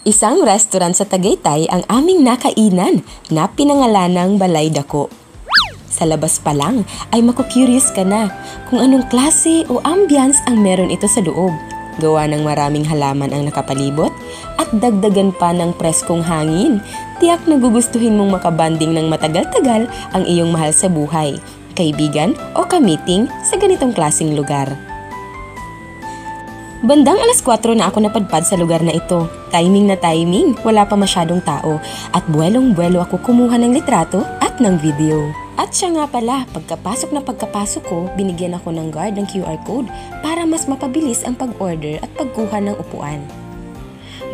Isang restaurant sa Tagaytay ang aming nakainan na pinangalanang Balay Dako. Sa labas pa lang ay maku-curious ka na kung anong klase o ambience ang meron ito sa loob. Gawa ng maraming halaman ang nakapalibot at dagdagan pa ng preskong hangin. Tiyak na gugustuhin mong makabanding ng matagal-tagal ang iyong mahal sa buhay, kaibigan o kamiting sa ganitong klaseng lugar. Bandang alas 4 na ako napadpad sa lugar na ito. Timing na timing, wala pa masyadong tao at buwelong-buwelo ako kumuha ng litrato at ng video. At siya nga pala, pagkapasok ko, binigyan ako ng guard ng QR code para mas mapabilis ang pag-order at pagkuha ng upuan.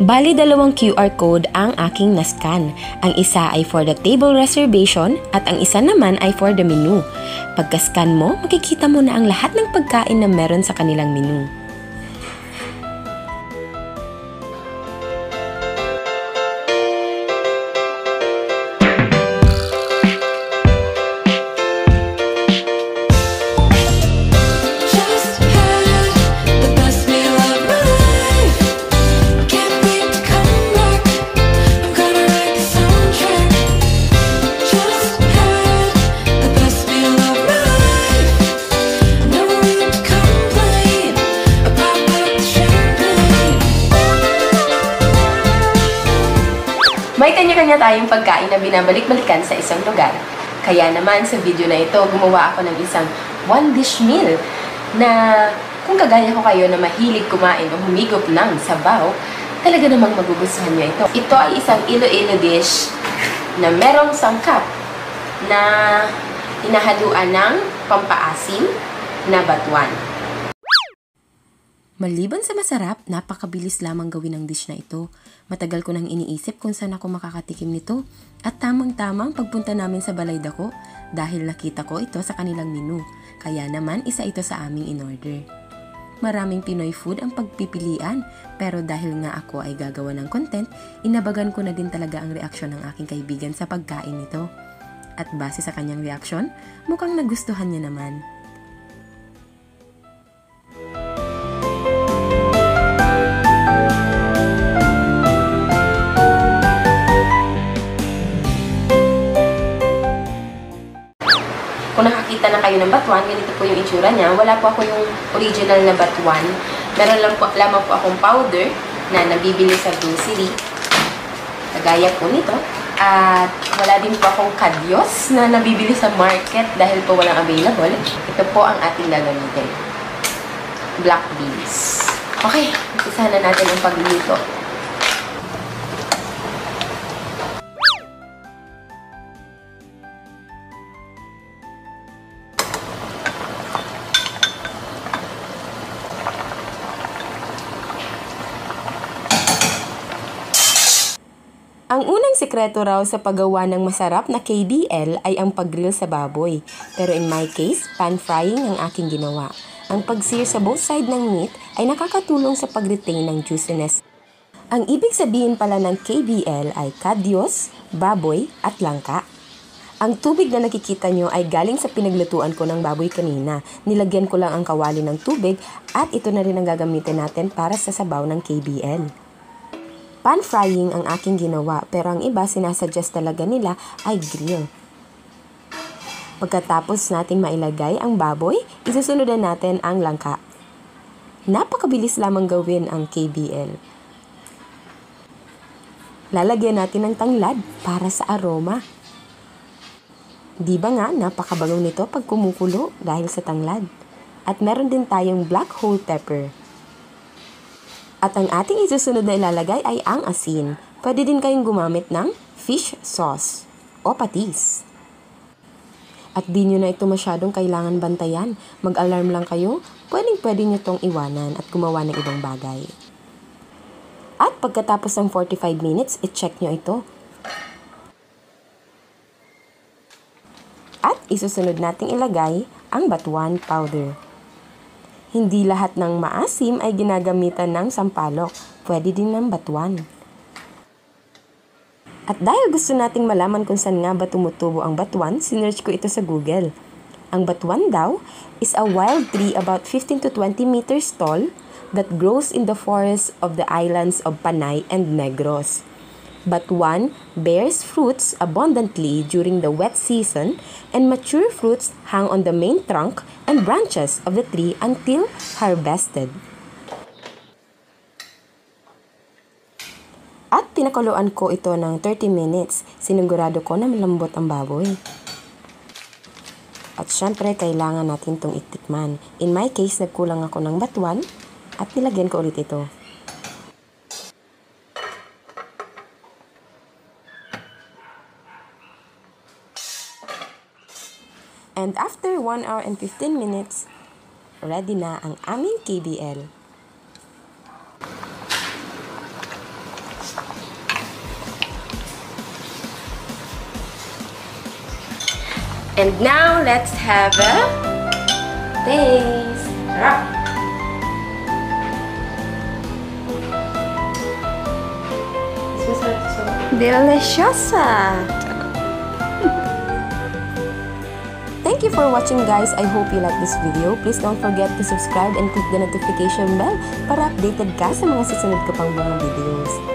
Bali 2 QR code ang aking nascan. Ang isa ay for the table reservation at ang isa naman ay for the menu. Pagka-scan mo, makikita mo na ang lahat ng pagkain na meron sa kanilang menu. May kanya-kanya tayong pagkain na binabalik-balikan sa isang lugar. Kaya naman sa video na ito, gumawa ako ng isang one-dish meal na kung kagaya ko kayo na mahilig kumain o humigop ng sabaw, talaga namang magugustuhan niyo ito. Ito ay isang Iloilo dish na merong sangkap na hinahaluan ng pampaasim na batuan. Maliban sa masarap, napakabilis lamang gawin ang dish na ito. Matagal ko nang iniisip kung saan ako makakatikim nito at tamang-tamang pagpunta namin sa Balay Dako dahil nakita ko ito sa kanilang menu. Kaya naman isa ito sa aming in-order. Maraming Pinoy food ang pagpipilian pero dahil nga ako ay gagawa ng content, inabagan ko na din talaga ang reaksyon ng aking kaibigan sa pagkain nito. At base sa kanyang reaksyon, mukhang nagustuhan niya naman. Kung nakakita na kayo ng batuan, ganito po yung itsura niya. Wala po ako yung original na batuan. Meron lamang po akong powder na nabibili sa grocery. Kagaya po nito. At wala din po akong kadyos na nabibili sa market dahil po walang available. Ito po ang ating gagamitin. Black beans. Okay, umpisa na natin ang pagluluto. Ang unang sikreto raw sa paggawa ng masarap na KBL ay ang pag-grill sa baboy. Pero in my case, pan frying ang aking ginawa. Ang pag-sear sa both side ng meat ay nakakatulong sa pag-retain ng juiciness. Ang ibig sabihin pala ng KBL ay kadyos, baboy at langka. Ang tubig na nakikita nyo ay galing sa pinaglutuan ko ng baboy kanina. Nilagyan ko lang ang kawali ng tubig at ito na rin ang gagamitin natin para sa sabaw ng KBL. Pan frying ang aking ginawa pero ang iba sinasuggest talaga nila ay grill. Pagkatapos nating mailagay ang baboy, isusunod natin ang langka. Napakabilis lamang gawin ang KBL. Lalagyan natin ng tanglad para sa aroma. Di ba nga napakabango nito pag kumukulo dahil sa tanglad? At meron din tayong black whole pepper. At ang ating isusunod na ilalagay ay ang asin. Pwede din kayong gumamit ng fish sauce o patis. At di nyo na ito masyadong kailangan bantayan. Mag-alarm lang kayo, pwede nyo itong iwanan at gumawa ng ibang bagay. At pagkatapos ng 45 minutes, i-check nyo ito. At isusunod nating ilagay ang batuan powder. Hindi lahat ng maasim ay ginagamitan ng sampalok. Pwede din ng batuan. At dahil gusto nating malaman kung saan nga ba tumutubo ang batuan, sinearch ko ito sa Google. Ang batuan daw is a wild tree about 15 to 20 meters tall that grows in the forests of the islands of Panay and Negros. Batuan bears fruits abundantly during the wet season, and mature fruits hang on the main trunk and branches of the tree until harvested. At pinakuluan ko ito ng 30 minutes, sinigurado ko na malambot ang baboy. At syempre, kailangan natin itong itikman. In my case, nagkulang ako ng batuan at nilagyan ko ulit ito. And after 1 hour and 15 minutes, ready na ang aming KBL. And now, let's have a taste. Sarap! Deliciosa! Thank you for watching, guys. I hope you like this video. Please don't forget to subscribe and click the notification bell para updated ka sa mga susunod ko pang mga videos.